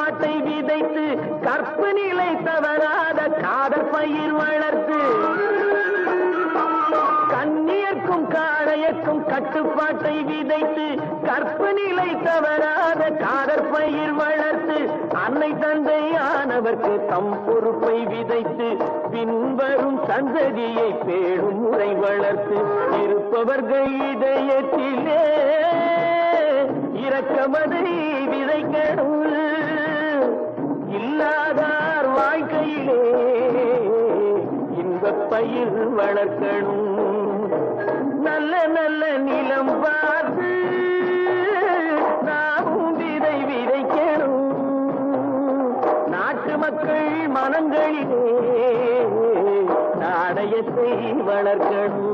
கட்டுப்பாட்டை விதைத்து கற்பு நிலை தவறாத காதல் பயிர் வளர்த்து கண்ணியர்க்கும் காளையர்க்கும் கட்டுப்பாட்டை விதைத்து கற்பு நிலை தவறாத காதல் பயிர் வளர்த்து அன்னை தந்தையானவர்க்கு தம் பொறுப்பை விதைத்து பின்வரும் சந்ததியை பேடும் முறை வளர்த்து இருப்பவர்கள் இதயத்திலே இரக்கமதை விதைக்கணும் இல்லாதார் வாழ்க்கையிலே இன்பப் பயிர் வளர்க்கணும் நல்ல நல்ல நிலம் பார்த்து நாமும் விதை விதைக்கணும் நாட்டு மக்கள் மனங்களிலே நாணயத்தை வளர்க்கணும்